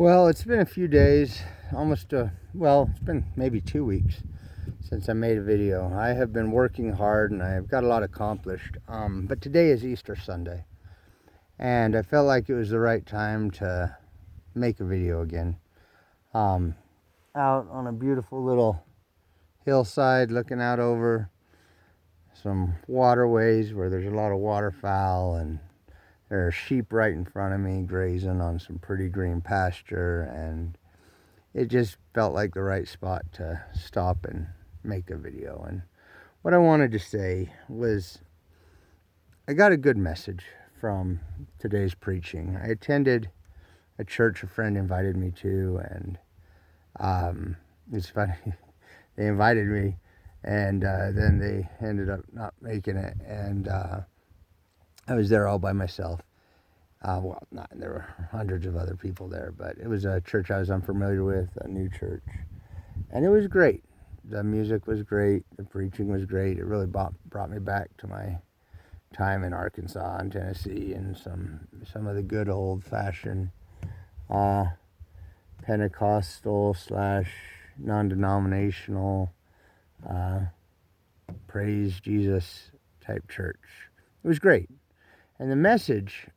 Well, it's been a few days, it's been maybe 2 weeks since I made a video. I have been working hard and I've got a lot accomplished. But today is Easter Sunday, and I felt like it was the right time to make a video again. Out on a beautiful little hillside looking out over some waterways where there's a lot of waterfowl, and there are sheep right in front of me grazing on some pretty green pasture, and it just felt like the right spot to stop and make a video. And what I wanted to say was I got a good message from today's preaching. I attended a church a friend invited me to, and it's funny. They invited me, and then they ended up not making it, and I was there all by myself. There were hundreds of other people there, but it was a church I was unfamiliar with, a new church, and it was great. The music was great, the preaching was great. It really brought me back to my time in Arkansas and Tennessee, and some of the good old-fashioned Pentecostal / non-denominational praise Jesus type church. It was great, and the message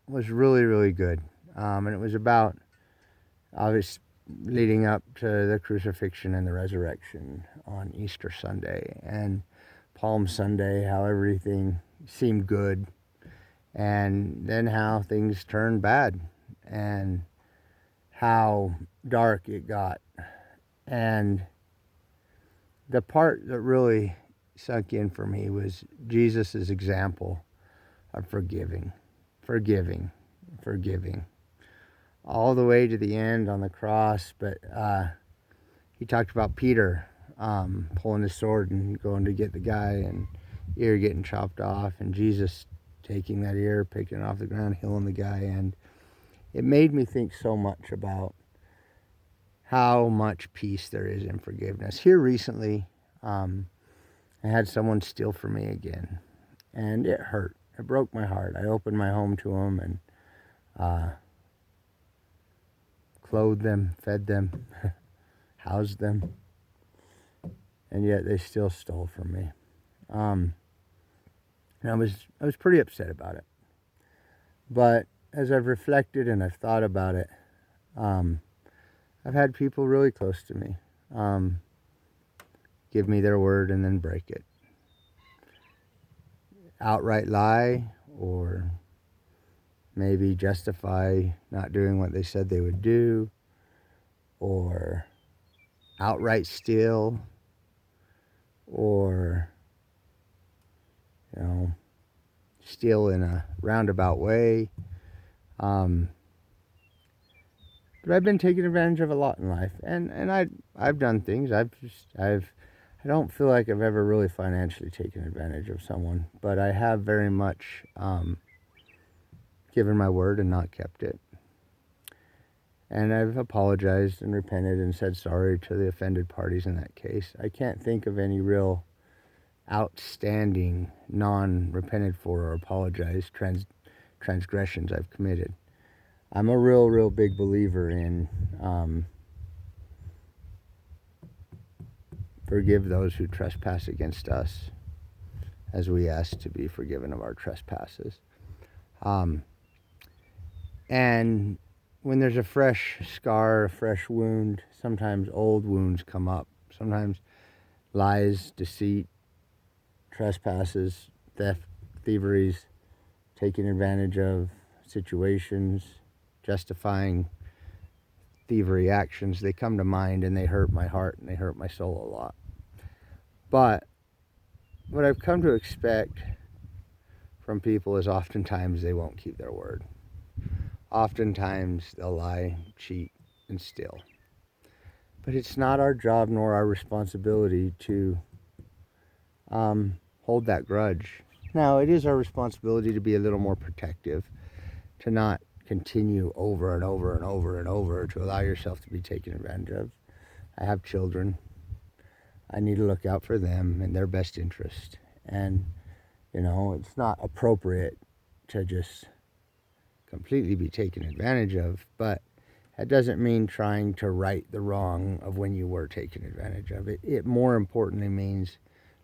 was really, really good. And it was about, obviously, leading up to the crucifixion and the resurrection on Easter Sunday and Palm Sunday, how everything seemed good, and then how things turned bad, and how dark it got. And the part that really sunk in for me was Jesus' example of forgiving, all the way to the end on the cross. But he talked about Peter pulling his sword and going to get the guy, and ear getting chopped off, and Jesus taking that ear, picking it off the ground, healing the guy. And it made me think so much about how much peace there is in forgiveness. Here recently, I had someone steal from me again, and it hurt. It broke my heart. I opened my home to them and clothed them, fed them, housed them, and yet they still stole from me. And I was pretty upset about it. But as I've reflected and I've thought about it, I've had people really close to me give me their word and then break it. Outright lie, or maybe justify not doing what they said they would do, or outright steal, or steal in a roundabout way. But I've been taken advantage of a lot in life, and I've done things. I don't feel like I've ever really financially taken advantage of someone, but I have very much given my word and not kept it. And I've apologized and repented and said sorry to the offended parties in that case. I can't think of any real outstanding non-repented for or apologized transgressions I've committed. I'm a real big believer in forgive those who trespass against us, as we ask to be forgiven of our trespasses. And when there's a fresh scar, a fresh wound, sometimes old wounds come up. Sometimes lies, deceit, trespasses, theft, thieveries, taking advantage of situations, justifying thievery actions, they come to mind and they hurt my heart and they hurt my soul a lot. But what I've come to expect from people is oftentimes they won't keep their word. Oftentimes they'll lie, cheat, and steal. But it's not our job nor our responsibility to hold that grudge. Now, it is our responsibility to be a little more protective, to not continue over and over and over and over, to allow yourself to be taken advantage of. I have children. I need to look out for them and their best interest. And, it's not appropriate to just completely be taken advantage of, but That doesn't mean trying to right the wrong of when you were taken advantage of. It more importantly means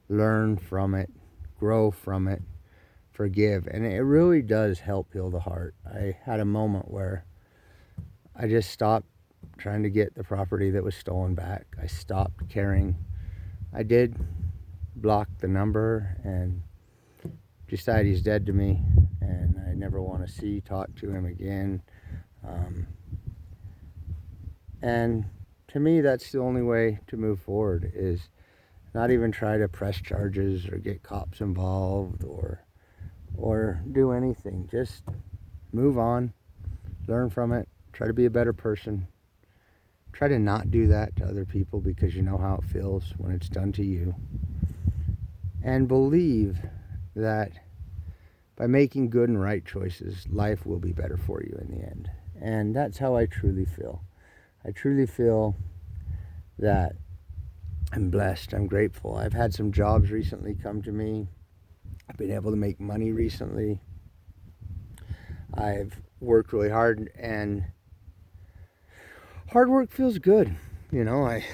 learn from it, grow from it, forgive. And it really does help heal the heart. I had a moment where I just stopped trying to get the property that was stolen back. I stopped caring. I did block the number and decide he's dead to me, and I never want to see, talk to him again. And to me, that's the only way to move forward, is not even try to press charges or get cops involved or do anything. Just move on, learn from it, try to be a better person. Try to not do that to other people, because you know how it feels when it's done to you. And believe that by making good and right choices, life will be better for you in the end. And that's how I truly feel. I truly feel that I'm blessed, I'm grateful. I've had some jobs recently come to me. I've been able to make money recently. I've worked really hard, and hard work feels good. You know, I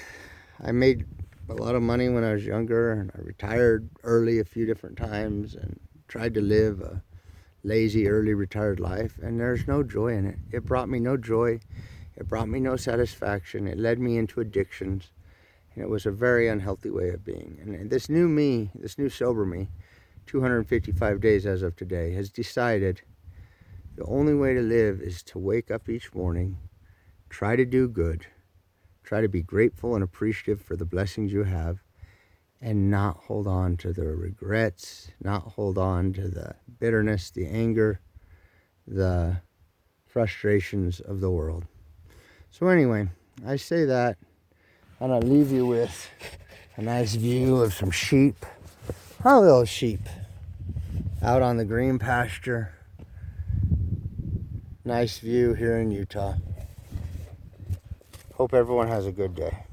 made a lot of money when I was younger, and I retired early a few different times and tried to live a lazy, early retired life, and there's no joy in it. It brought me no joy. It brought me no satisfaction. It led me into addictions, and it was a very unhealthy way of being. And this new me, this new sober me, 255 days as of today, has decided the only way to live is to wake up each morning, try to do good, try to be grateful and appreciative for the blessings you have, and not hold on to the regrets, not hold on to the bitterness, the anger, the frustrations of the world. So anyway, I say that, and I leave you with a nice view of some sheep, our little sheep, out on the green pasture. Nice view here in Utah. Hope everyone has a good day.